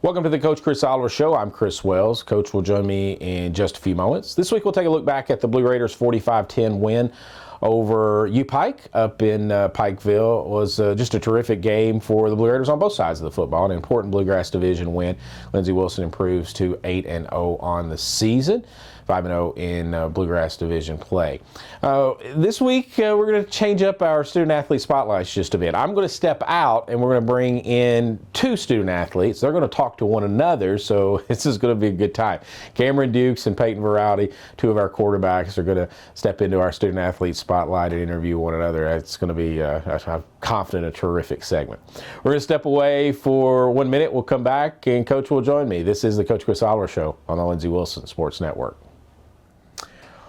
Welcome to the Coach Chris Oliver Show. I'm Chris Wells. Coach will join me in just a few moments. This week we'll take a look back at the Blue Raiders' 45-10 win over U-Pike up in Pikeville. It was just a terrific game for the Blue Raiders on both sides of the football. An important Bluegrass Division win. Lindsey Wilson improves to 8-0 on the season. 5-0 in Bluegrass Division play. This week, we're going to change up our student athlete spotlights just a bit. I'm going to step out and we're going to bring in two student athletes. They're going to talk to one another, so this is going to be a good time. Cameron Dukes and Payton Veraldi, two of our quarterbacks, are going to step into our student athlete spotlight and interview one another. It's going to be, I'm confident, a terrific segment. We're going to step away for 1 minute. We'll come back and Coach will join me. This is the Coach Chris Oliver Show on the Lindsey Wilson Sports Network.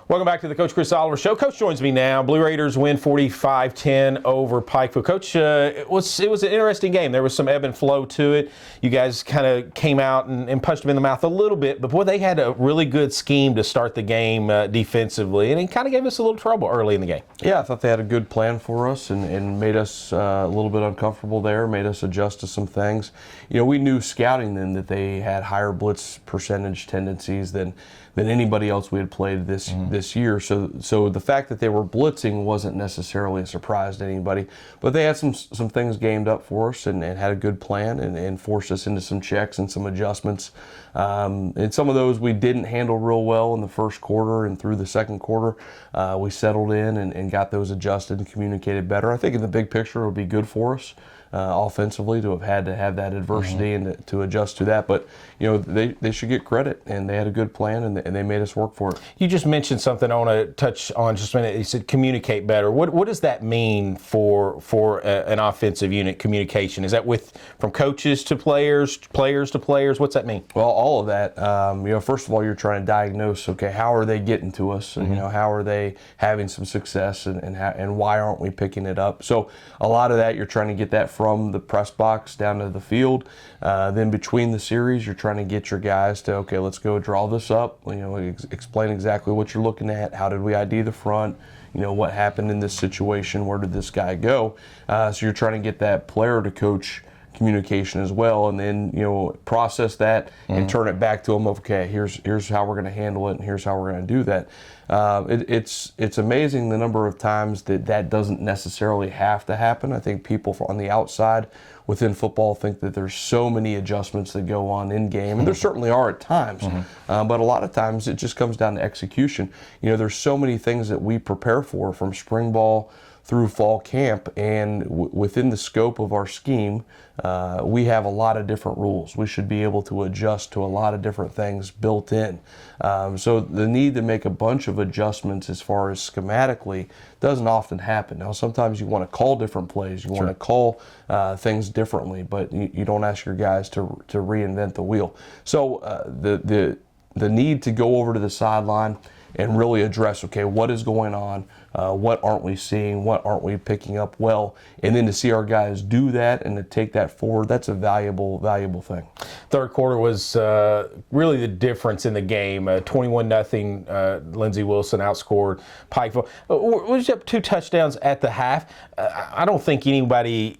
Welcome back to the Coach Chris Oliver Show. Coach joins me now. Blue Raiders win 45-10 over Pikeville. Coach, it was an interesting game. There was some ebb and flow to it. You guys kind of came out and punched them in the mouth a little bit, but boy, they had a really good scheme to start the game defensively, and it kind of gave us a little trouble early in the game. Yeah, I thought they had a good plan for us and made us a little bit uncomfortable there, made us adjust to some things. You know, we knew scouting them that they had higher blitz percentage tendencies than anybody else we had played this year. So the fact that they were blitzing wasn't necessarily a surprise to anybody, but they had some things gamed up for us and had a good plan and forced us into some checks and some adjustments. And some of those we didn't handle real well in the first quarter, and through the second quarter we settled in and got those adjusted and communicated better. I think in the big picture it would be good for us offensively to have that adversity and to adjust to that. But you know, they should get credit, and they had a good plan and they made us work for it. You just mentioned something I want to touch on just a minute. You said communicate better. What does that mean for an offensive unit, communication? Is that from coaches to players, players to players? What's that mean? Well, all of that. You know, first of all, you're trying to diagnose, okay, how are they getting to us? And, you know, how are they having some success, and why aren't we picking it up? So a lot of that, you're trying to get that from the press box down to the field. Then between the series, you're trying to get your guys to, okay, let's go draw this up. You know, explain exactly what you're looking at. How did we ID the front? You know, what happened in this situation? Where did this guy go? So you're trying to get that player to coach communication as well, and then, you know, process that and turn it back to them of, okay, here's how we're going to handle it, and here's how we're going to do that. It's amazing the number of times that doesn't necessarily have to happen. I think people on the outside within football think that there's so many adjustments that go on in game, and there certainly are at times, but a lot of times it just comes down to execution. You know, there's so many things that we prepare for, from spring ball through fall camp, and within the scope of our scheme, we have a lot of different rules. We should be able to adjust to a lot of different things built in. So the need to make a bunch of adjustments as far as schematically doesn't often happen. Now, sometimes you want to call different plays, you want to call things differently, but you don't ask your guys to reinvent the wheel. So the need to go over to the sideline and really address, okay, what is going on? What aren't we seeing? What aren't we picking up well? And then to see our guys do that and to take that forward, that's a valuable thing. Third quarter was really the difference in the game. 21-0, Lindsey Wilson outscored Pikeville. Was up 2 touchdowns at the half. I don't think anybody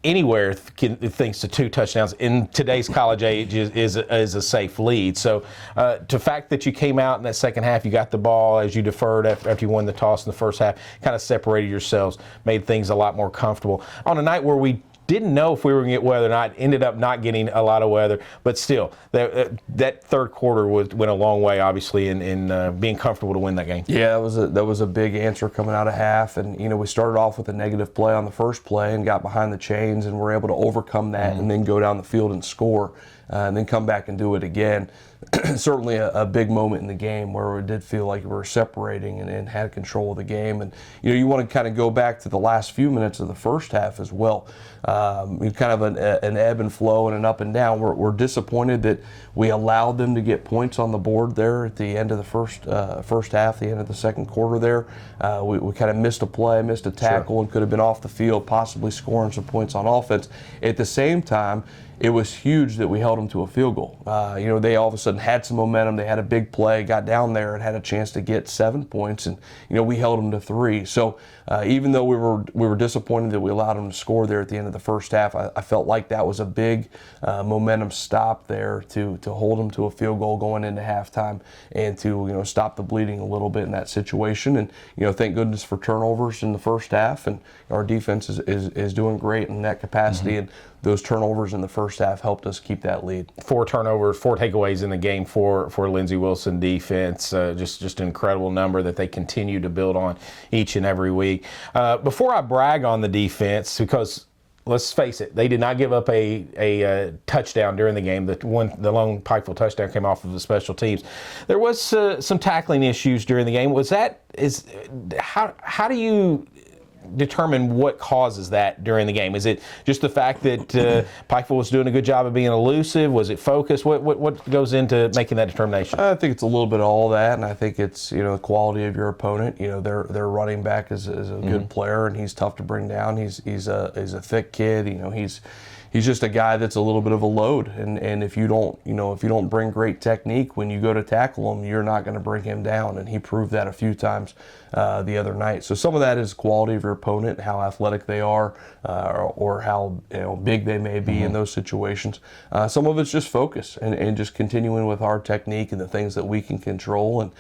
anywhere thinks the 2 touchdowns in today's college age is a safe lead. So the fact that you came out in that second half, you got the ball as you deferred after you won the toss in the first half, kind of separated yourselves, made things a lot more comfortable. On a night where we didn't know if we were going to get weather or not, ended up not getting a lot of weather, but still, that third quarter went a long way, obviously, in being comfortable to win that game. Yeah, that was a big answer coming out of half, and you know, we started off with a negative play on the first play and got behind the chains, and were able to overcome that and then go down the field and score, and then come back and do it again. Certainly a big moment in the game where it did feel like we were separating and had control of the game. And you know, you want to kind of go back to the last few minutes of the first half as well. Kind of an ebb and flow and an up and down. We're disappointed that we allowed them to get points on the board there at the end of the first half, the end of the second quarter there. We kind of missed a play, missed a tackle, and could have been off the field, possibly scoring some points on offense. At the same time, it was huge that we held them to a field goal. They all of a sudden had some momentum. They had a big play, got down there and had a chance to get 7 points, and we held them to 3. So even though we were disappointed that we allowed them to score there at the end of the first half, I felt like that was a big momentum stop there to hold them to a field goal going into halftime and to stop the bleeding a little bit in that situation. And thank goodness for turnovers in the first half, and our defense is doing great in that capacity. And those turnovers in the first half helped us keep that lead. 4 turnovers, 4 takeaways in the game for Lindsey Wilson defense. Just an incredible number that they continue to build on each and every week. Before I brag on the defense, because let's face it, they did not give up a touchdown during the game. The lone Pikeville touchdown came off of the special teams. There was some tackling issues during the game. How do you determine what causes that during the game? Is it just the fact that Pikeville was doing a good job of being elusive? Was it focus? What goes into making that determination? I think it's a little bit of all that, and I think it's the quality of your opponent. Their running back is a good player, and he's tough to bring down. He's a thick kid. He's just a guy that's a little bit of a load, and if you don't bring great technique when you go to tackle him, you're not going to bring him down, and he proved that a few times the other night. So some of that is quality of your opponent, how athletic they are, or how big they may be in those situations. Some of it's just focus and just continuing with our technique and the things that we can control, and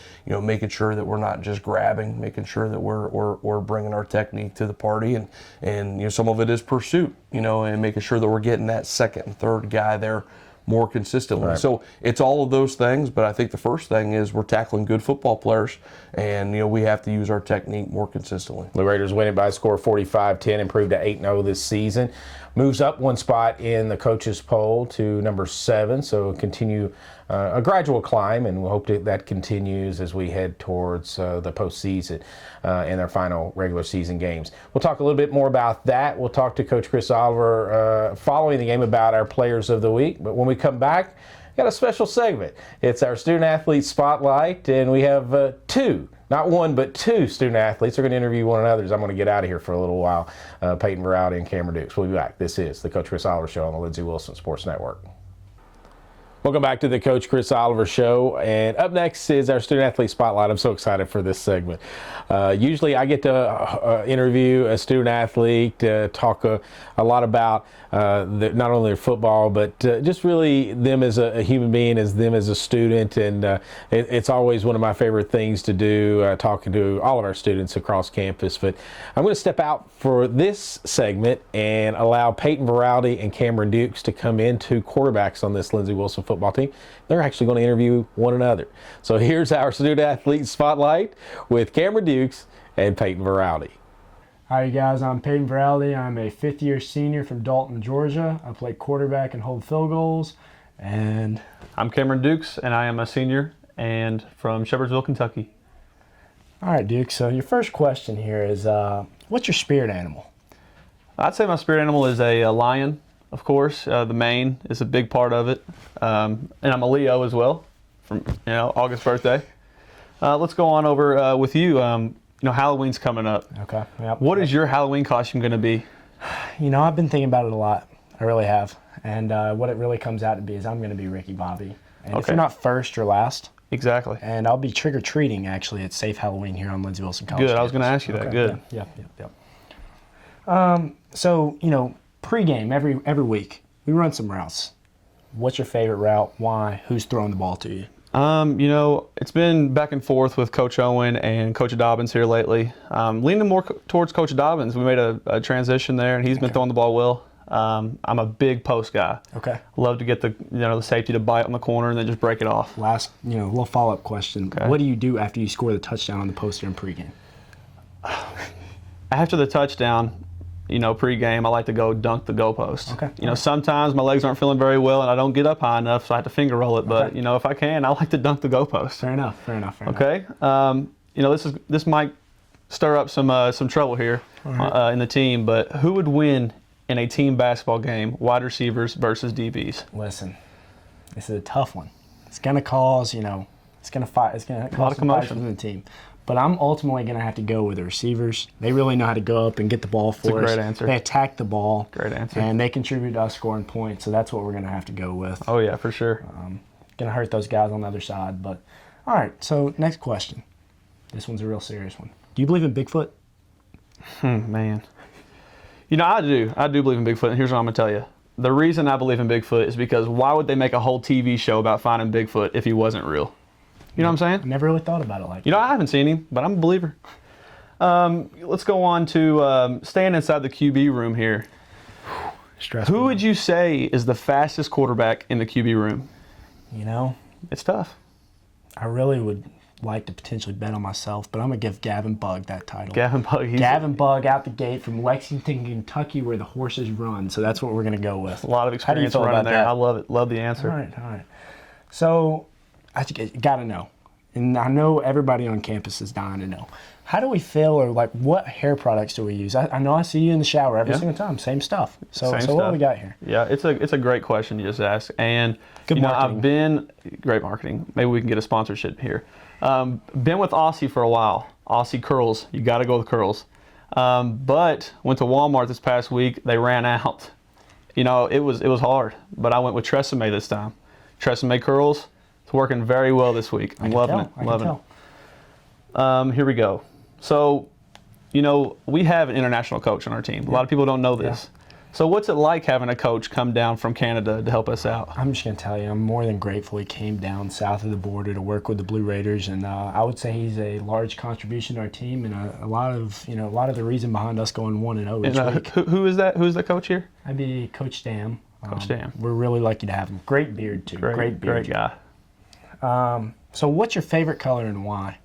making sure that we're not just grabbing, making sure that we're bringing our technique to the party, and some of it is pursuit, and making sure that we're getting that second and third guy there more consistently. Right. So it's all of those things, but I think the first thing is we're tackling good football players, and we have to use our technique more consistently. The Raiders win it by a score of 45-10, improved to 8-0 this season. Moves up 1 spot in the coaches poll to number 7, so continue a gradual climb, and we hope that continues as we head towards the postseason and our final regular season games. We'll talk a little bit more about that. We'll talk to Coach Chris Oliver following the game about our players of the week, but when we come back, got a special segment. It's our Student Athlete Spotlight, and we have 2. Not 1, but 2 student athletes are going to interview one another. I'm going to get out of here for a little while. Payton Veraldi and Cameron Dukes. We'll be back. This is the Coach Chris Oliver Show on the Lindsey Wilson Sports Network. Welcome back to the Coach Chris Oliver Show, and up next is our Student Athlete Spotlight. I'm so excited for this segment. Usually I get to interview a student athlete, talk a lot about not only their football, but just really them as a human being, as them as a student, and it's always one of my favorite things to do, talking to all of our students across campus. But I'm going to step out for this segment and allow Payton Veraldi and Cameron Dukes to come in, 2 quarterbacks on this Lindsey Wilson football team. They're actually going to interview one another. So here's our Student Athlete Spotlight with Cameron Dukes and Payton Veraldi. Hi guys, I'm Payton Veraldi. I'm a 5th-year senior from Dalton, Georgia. I play quarterback and hold field goals. And I'm Cameron Dukes, and I am a senior and from Shepherdsville, Kentucky. All right, Duke. So your first question here is, what's your spirit animal? I'd say my spirit animal is a lion, of course. The mane is a big part of it, and I'm a Leo as well, from August birthday. Let's go on over with you. Halloween's coming up. Okay. Yep. What is your Halloween costume going to be? I've been thinking about it a lot. I really have. And what it really comes out to be is I'm going to be Ricky Bobby. And if you're not first, you're last. Exactly. And I'll be trick-or-treating, actually, at Safe Halloween here on Lindsey Wilson College. Good. I was going to ask you that. Good. Yeah. So, pregame every week, we run some routes. What's your favorite route? Why? Who's throwing the ball to you? It's been back and forth with Coach Owen and Coach Dobbins here lately. Leaning more towards Coach Dobbins. We made a transition there, and he's been throwing the ball well. I'm a big post guy. Okay. Love to get the safety to bite on the corner and then just break it off. Last, little follow-up question. Okay. What do you do after you score the touchdown on the poster in pregame? After the touchdown, pregame, I like to go dunk the goalpost. Okay. Sometimes my legs aren't feeling very well and I don't get up high enough, so I have to finger roll it. But, if I can, I like to dunk the goalpost. Fair enough. Okay. This might stir up some trouble here in the team, but who would win in a team basketball game, wide receivers versus DBs? Listen, this is a tough one. It's going to cause, it's going to cause a lot of commotion in the team. But I'm ultimately going to have to go with the receivers. They really know how to go up and get the ball for us. That's a great answer. They attack the ball. Great answer. And they contribute to us scoring points. So that's what we're going to have to go with. Oh, yeah, for sure. Going to hurt those guys on the other side. But all right, so next question. This one's a real serious one. Do you believe in Bigfoot? Man. You know, I do. I do believe in Bigfoot, and here's what I'm going to tell you. The reason I believe in Bigfoot is because why would they make a whole TV show about finding Bigfoot if he wasn't real? You know what I'm I saying? never really thought about it like You know, I haven't seen him, but I'm a believer. Let's go on to staying inside the QB room here. stressful. Who would you say is the fastest quarterback in the QB room? You know, It's tough. I really would like to potentially bet on myself, but I'm going to give Gavin Bug that title. Gavin Bug. Gavin Bug out the gate from Lexington, Kentucky, where the horses run. So that's what we're going to go with. A lot of How do you experience feel running about there. that? I love it. Love the answer. All right. So I got to know, and I know everybody on campus is dying to know. How do we feel, or like what hair products do we use? I know I see you in the shower every single time, same stuff. So Same what do stuff. we got here? Yeah, it's a great question you just asked, and Good you know marketing. I've been great marketing. Maybe we can get a sponsorship here. Been with Aussie for a while. Aussie curls, you got to go with curls. But went to Walmart this past week. They ran out. You know it was hard, but I went with Tresemme this time. Tresemme curls. It's working very well this week. I'm loving it. Loving it. Here we go. So, you know, we have an international coach on our team. A lot of people don't know this. So what's it like having a coach come down from Canada to help us out? I'm just going to tell you, I'm more than grateful he came down south of the border to work with the Blue Raiders, and I would say he's a large contribution to our team, and a lot of the reason behind us going 1-0 each week. Who is that? Who's the coach here? I'd be Coach Dam. Coach Dam. We're really lucky to have him. Great beard too. Great beard. Great guy. So what's your favorite color and why?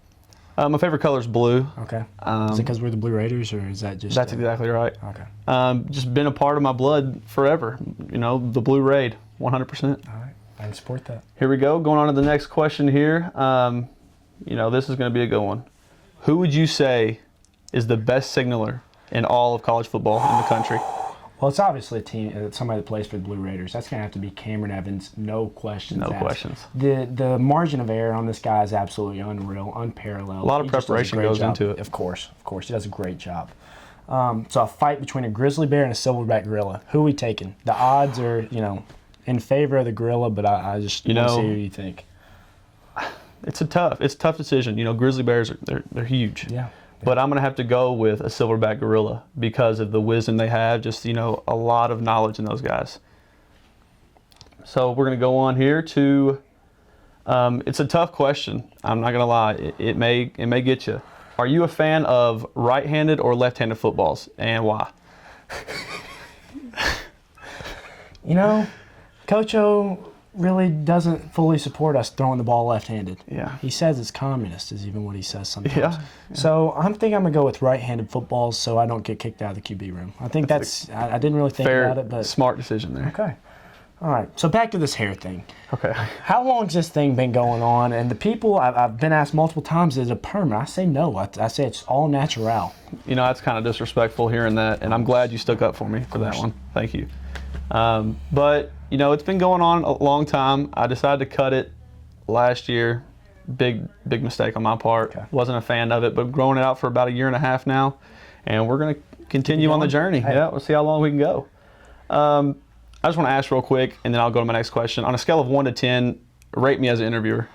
My favorite color is blue. Okay. Is it because we're the Blue Raiders, or is that just? That's exactly right. Okay. Just been a part of my blood forever. You know, the Blue Raid, 100%. All right. I can support that. Here we go. Going on to the next question here. You know, this is going to be a good one. Who would you say is the best signaler in all of college football in the country? Well, it's obviously a team, somebody that plays for the Blue Raiders. That's going to have to be Cameron Evans, no questions No asked. questions. The margin of error on this guy is absolutely unreal, unparalleled. A lot of He just does a preparation great goes job. into it. Of course. He does a great job. So a fight between a grizzly bear and a silverback gorilla. Who are we taking? The odds are, in favor of the gorilla, but I just want to see who you think. It's a tough decision. You know, grizzly bears they're huge. Yeah. But I'm going to have to go with a silverback gorilla because of the wisdom they have, just, a lot of knowledge in those guys. So we're going to go on here to, it's a tough question. I'm not going to lie. It may get you. Are you a fan of right-handed or left-handed footballs, and why? Coach O really doesn't fully support us throwing the ball left-handed. Yeah. He says it's communist is even what he says sometimes. Yeah. So I'm going to go with right-handed footballs so I don't get kicked out of the QB room. I think I didn't really think Fair, about it, but smart decision there. okay. All right. So back to this hair thing. Okay. How long has this thing been going on? And the people, I've been asked multiple times, is it a perm? And I say no. I say it's all natural. That's kind of disrespectful hearing that, and I'm glad you stuck up for me for that one. Thank you. But it's been going on a long time. I decided to cut it last year. Big mistake on my part. Okay. Wasn't a fan of it, but growing it out for about a year and a half now, and we're going to continue on the journey. Hey. Yeah, we'll see how long we can go. I just want to ask real quick, and then I'll go to my next question. On a scale of 1 to 10, rate me as an interviewer.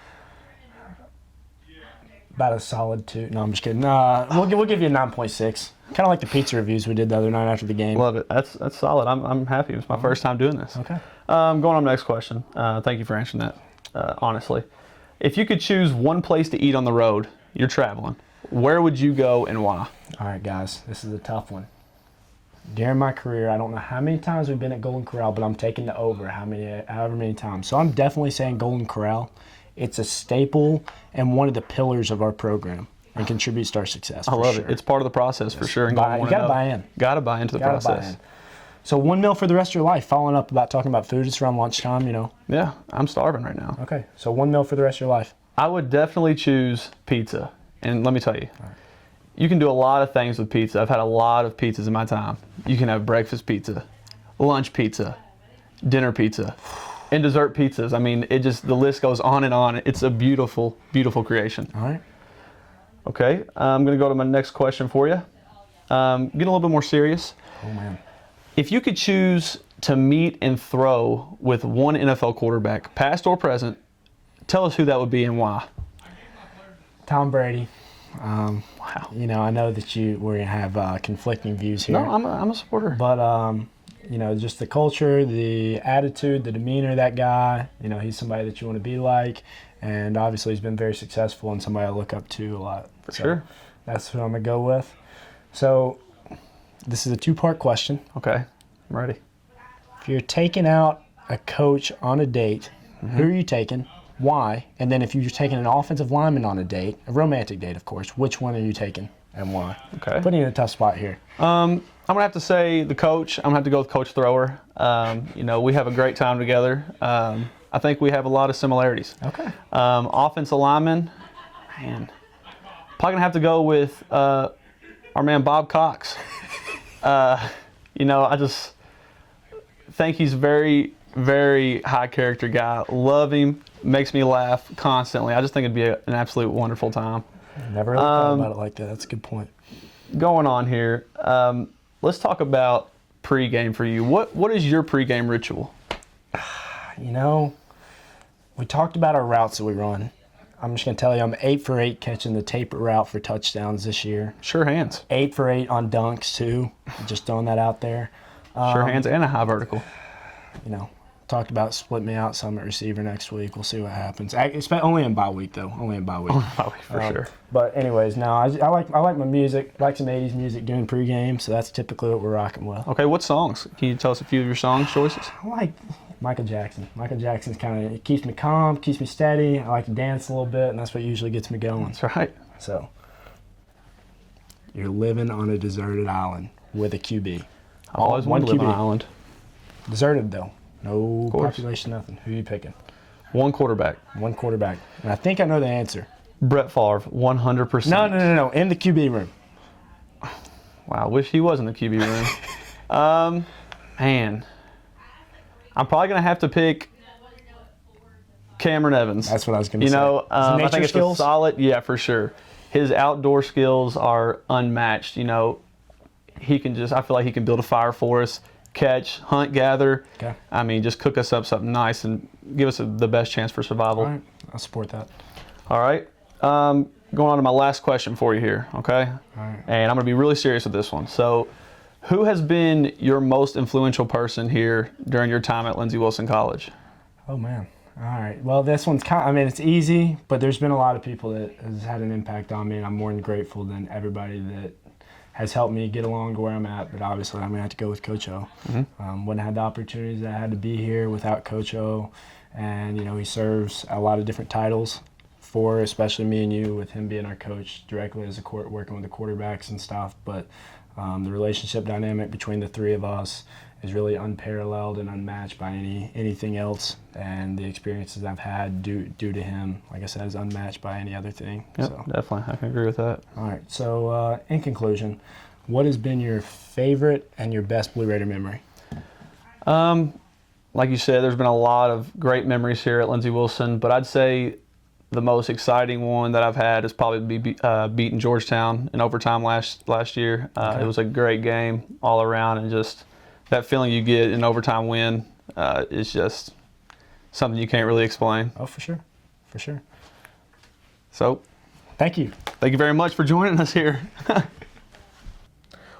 About a solid 2. No, I'm just kidding. We'll give you a 9.6. Kind of like the pizza reviews we did the other night after the game. Love it. That's solid. I'm happy. It's my first time doing this. Okay. Going on to the next question. Thank you for answering that, honestly. If you could choose one place to eat on the road, you're traveling, where would you go and why? All right, guys. This is a tough one. During my career, I don't know how many times we've been at Golden Corral, but I'm taking the over however many times. So I'm definitely saying Golden Corral. It's a staple and one of the pillars of our program and contributes to our success. I love it. It's part of the process for sure. And You got to buy in. Got to buy into the process. So 1 meal for the rest of your life. Following up about talking about food, it's around lunchtime, Yeah, I'm starving right now. Okay, so 1 meal for the rest of your life. I would definitely choose pizza. And let me tell you, you can do a lot of things with pizza. I've had a lot of pizzas in my time. You can have breakfast pizza, lunch pizza, dinner pizza, and dessert pizzas. I mean, the list goes on and on. It's a beautiful, beautiful creation. All right. Okay, I'm going to go to my next question for you. Getting a little bit more serious. Oh, man. If you could choose to meet and throw with one NFL quarterback, past or present, tell us who that would be and why. Tom Brady. Wow. You know, I know that we're going to have conflicting views here. No, I'm a supporter. But, you know, just the culture, the attitude, the demeanor of that guy, you know, he's somebody that you want to be like. And obviously he's been very successful and somebody I look up to a lot. For sure. That's who I'm going to go with. So this is a two-part question. Okay, I'm ready. If you're taking out a coach on a date, who are you taking? Why? And then if you're taking an offensive lineman on a date, a romantic date, of course, which one are you taking and why? Okay. Putting you in a tough spot here. I'm going to have to say the coach. I'm going to have to go with Coach Thrower. You know, we have a great time together. I think we have a lot of similarities. Okay. Offensive lineman, man. Probably going to have to go with our man Bob Cox. You know, I just think he's very, very high character guy. Love him. Makes me laugh constantly. I just think it'd be an absolute wonderful time. Never really thought about it like that. That's a good point. Going on here, let's talk about pregame for you. What is your pregame ritual? You know, we talked about our routes that we run. I'm just going to tell you, I'm 8 for 8 catching the taper route for touchdowns this year. Sure hands. 8 for 8 on dunks, too. Just throwing that out there. Sure hands and a high vertical. You know, talked about split me out some at receiver next week. We'll see what happens. Only in bye week, though. Only in bye week. For sure. But anyways, no, I like my music. I like some 80s music doing pregame, so that's typically what we're rocking with. Okay, what songs? Can you tell us a few of your song choices? I like Michael Jackson. Michael Jackson's it keeps me calm, keeps me steady. I like to dance a little bit, and that's what usually gets me going. That's right. So, you're living on a deserted island with a QB. I've always wanted to live on an island. Deserted, though. No course. population, nothing. Who are you picking? One quarterback. One quarterback. And I think I know the answer. Brett Favre, 100%. No. In the QB room. Wow, I wish he was in the QB room. Man. I'm probably going to have to pick Cameron Evans. That's what I was going to say. You know, I think it's skills? a solid, yeah, for sure. His outdoor skills are unmatched. You know, I feel like he can build a fire for us, catch, hunt, gather. Okay. I mean, just cook us up something nice and give us the best chance for survival. All right. I'll support that. All right. Going on to my last question for you here, okay? All right. And I'm going to be really serious with this one. So, who has been your most influential person here during your time at Lindsey Wilson College? Oh, man. All right. Well, this one's it's easy, but there's been a lot of people that has had an impact on me, and I'm more than grateful than everybody that has helped me get along to where I'm at. But obviously, I'm going to have to go with Coach O. Wouldn't have had the opportunities that I had to be here without Coach O. And, you know, he serves a lot of different titles for especially me and you, with him being our coach directly as working with the quarterbacks and stuff. But the relationship dynamic between the three of us is really unparalleled and unmatched by anything else. And the experiences I've had due to him, like I said, is unmatched by any other thing. Yep, so. definitely. I can agree with that. All right. So in conclusion, what has been your favorite and your best Blue Raider memory? Like you said, there's been a lot of great memories here at Lindsey Wilson, but I'd say the most exciting one that I've had is probably beating Georgetown in overtime last year. Okay. It was a great game all around, and just that feeling you get in overtime win is just something you can't really explain. Oh, for sure. For sure. So, Thank you. thank you very much for joining us here.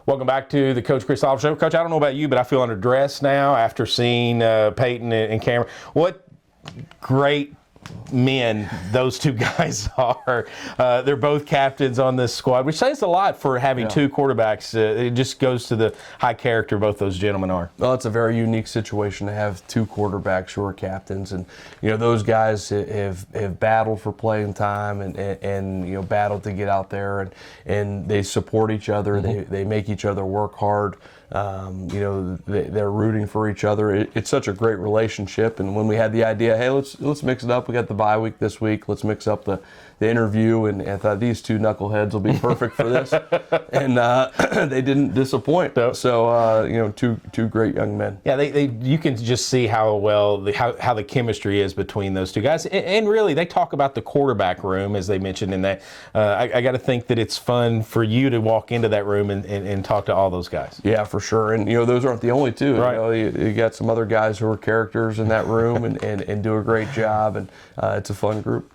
Welcome back to the Coach Chris Oliver Show. Coach, I don't know about you, but I feel underdressed now after seeing Peyton and Cameron. What great men those two guys are. They're both captains on this squad, which says a lot for having two quarterbacks. It just goes to the high character both those gentlemen are. Well, it's a very unique situation to have two quarterbacks who are captains, and you know those guys have battled for playing time and you know battled to get out there, and they support each other. Mm-hmm. They make each other work hard. You know, they're rooting for each other. It's such a great relationship. And when we had the idea, hey, let's mix it up. We got the bye week this week. Let's mix up the interview, and I thought these two knuckleheads will be perfect for this, and they didn't disappoint. So two great young men. Yeah, you can just see how well how the chemistry is between those two guys, and really they talk about the quarterback room as they mentioned in that. I got to think that it's fun for you to walk into that room and talk to all those guys. Yeah, for sure, and those aren't the only two. Right. You got some other guys who are characters in that room and do a great job, and it's a fun group.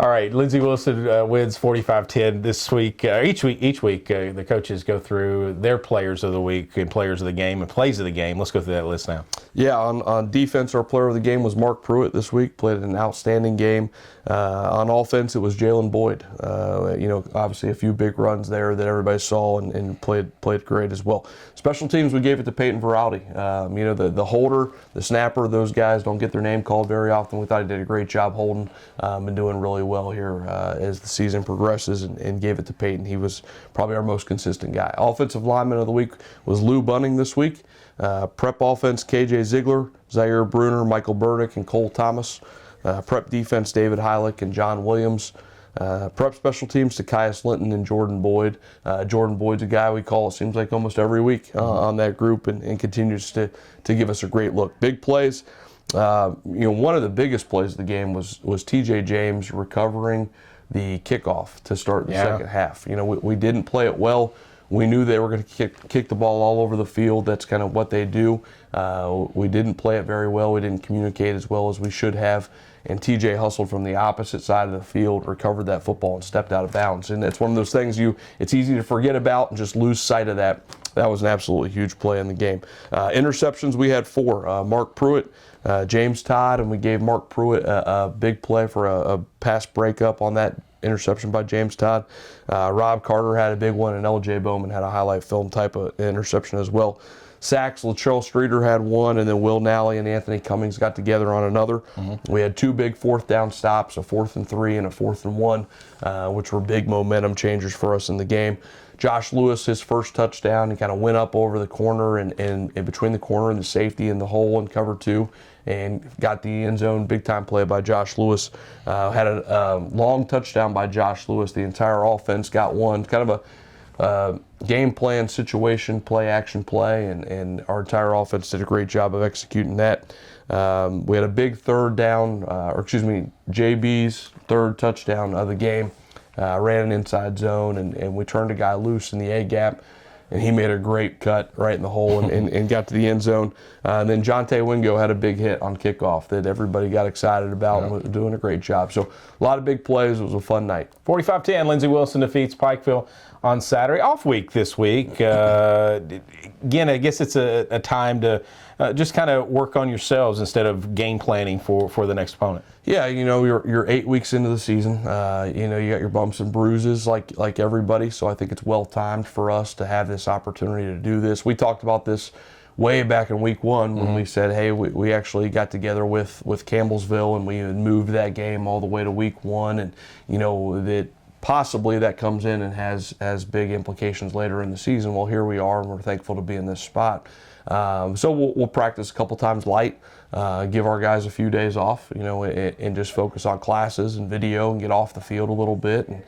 All right, Lindsey Wilson wins 45-10 this week. Each week, the coaches go through their players of the week and players of the game and plays of the game. Let's go through that list now. Yeah, on defense, our player of the game was Mark Pruitt this week. Played an outstanding game. On offense, it was Jalen Boyd. Obviously a few big runs there that everybody saw and played great as well. Special teams, we gave it to Payton Veraldi. The holder, the snapper, those guys don't get their name called very often. We thought he did a great job holding and doing really well here as the season progresses, and gave it to Payton. He was probably our most consistent guy. Offensive lineman of the week was Lou Bunning this week. Prep offense, KJ Ziegler, Zaire Bruner, Michael Burdick, and Cole Thomas. Prep defense, David Heilich and John Williams. Prep special teams, Tykius Linton and Jordan Boyd. Jordan Boyd's a guy we call, it seems like, almost every week on that group, and continues to give us a great look. Big plays. One of the biggest plays of the game was TJ James recovering the kickoff to start the second half. We didn't play it well. We knew they were going to kick the ball all over the field. That's kind of what they do. We didn't play it very well. We didn't communicate as well as we should have. And TJ hustled from the opposite side of the field, recovered that football, and stepped out of bounds. And it's one of those things it's easy to forget about and just lose sight of that. That was an absolutely huge play in the game. Interceptions, we had 4. Mark Pruitt, James Todd, and we gave Mark Pruitt a big play for a pass breakup on that interception by James Todd. Rob Carter had a big one, and LJ Bowman had a highlight film type of interception as well. Sacks, Latrell Streeter had one, and then Will Nally and Anthony Cummings got together on another. We had 2 big 4th down stops, a 4th and 3 and a 4th and 1, which were big momentum changers for us in the game. Josh Lewis, his first touchdown, he kind of went up over the corner and between the corner and the safety in the hole in cover 2, and got the end zone. Big time play by Josh Lewis. Had a long touchdown by Josh Lewis. The entire offense got one. Kind of a game plan situation, play action play, and our entire offense did a great job of executing that. We had a big JB's third touchdown of the game. Ran an inside zone, and we turned a guy loose in the A gap, and he made a great cut right in the hole and got to the end zone. And then Jonte Wingo had a big hit on kickoff that everybody got excited about and was doing a great job. So a lot of big plays. It was a fun night. 45-10, Lindsey Wilson defeats Pikeville on Saturday. Off week this week. Again, I guess it's a time to just kind of work on yourselves instead of game planning for the next opponent. Yeah, you're 8 weeks into the season. You got your bumps and bruises like everybody. So I think it's well timed for us to have this opportunity to do this. We talked about this way back in week 1 when we said, hey, we actually got together with Campbellsville, and we had moved that game all the way to week 1, and that possibly that comes in and has big implications later in the season. Well, here we are, and we're thankful to be in this spot. So we'll practice a couple times light, give our guys a few days off, and just focus on classes and video and get off the field a little bit, and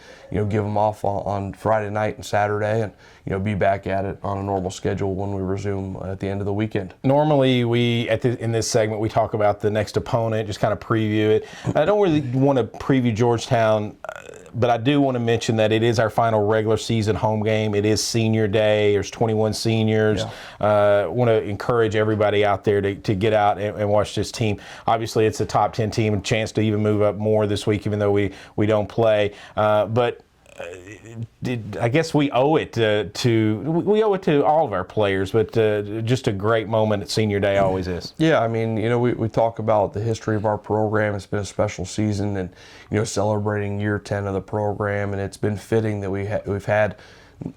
give them off on Friday night and Saturday, and be back at it on a normal schedule when we resume at the end of the weekend. Normally, in this segment we talk about the next opponent, just kind of preview it. I don't really want to preview Georgetown, but I do want to mention that it is our final regular season home game. It is senior day. There's 21 seniors. Want to encourage everybody out there to get out and watch this team. Obviously, it's a top 10 team, and a chance to even move up more this week, even though we don't play. But I guess we owe it to all of our players, but just a great moment at senior day always is. Yeah, I mean, we talk about the history of our program. It's been a special season, and celebrating year 10 of the program, and it's been fitting that we've had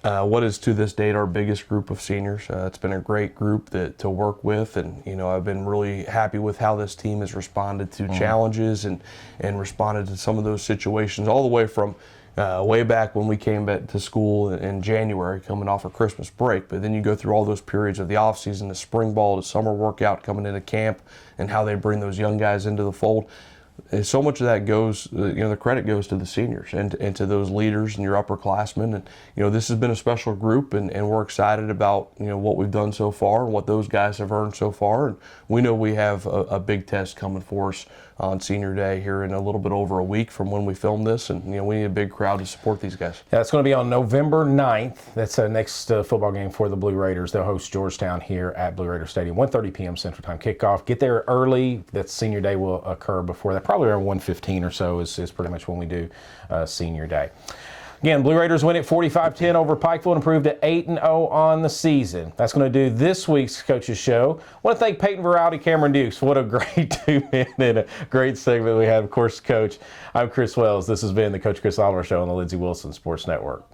what is to this date our biggest group of seniors. It's been a great group to work with, and I've been really happy with how this team has responded to challenges and responded to some of those situations, all the way from way back when we came back to school in January, coming off a Christmas break. But then you go through all those periods of the off season, the spring ball, the summer workout, coming into camp, and how they bring those young guys into the fold. And so much of that goes, the credit goes to the seniors and to those leaders and your upperclassmen. And, this has been a special group, and we're excited about, what we've done so far and what those guys have earned so far. And we know we have a big test coming for us on Senior Day here in a little bit over a week from when we filmed this. And, we need a big crowd to support these guys. Yeah, it's going to be on November 9th. That's the next football game for the Blue Raiders. They'll host Georgetown here at Blue Raider Stadium, 1:30 p.m. Central Time kickoff. Get there early. That Senior Day will occur before that. Probably around 1:15 or so is pretty much when we do Senior Day. Again, Blue Raiders win it 45-10 over Pikeville and improved to 8-0 on the season. That's going to do this week's Coaches Show. I want to thank Payton Veraldi, Cameron Dukes. What a great 2 minute and a great segment we had. Of course, Coach, I'm Chris Wells. This has been the Coach Chris Oliver Show on the Lindsey Wilson Sports Network.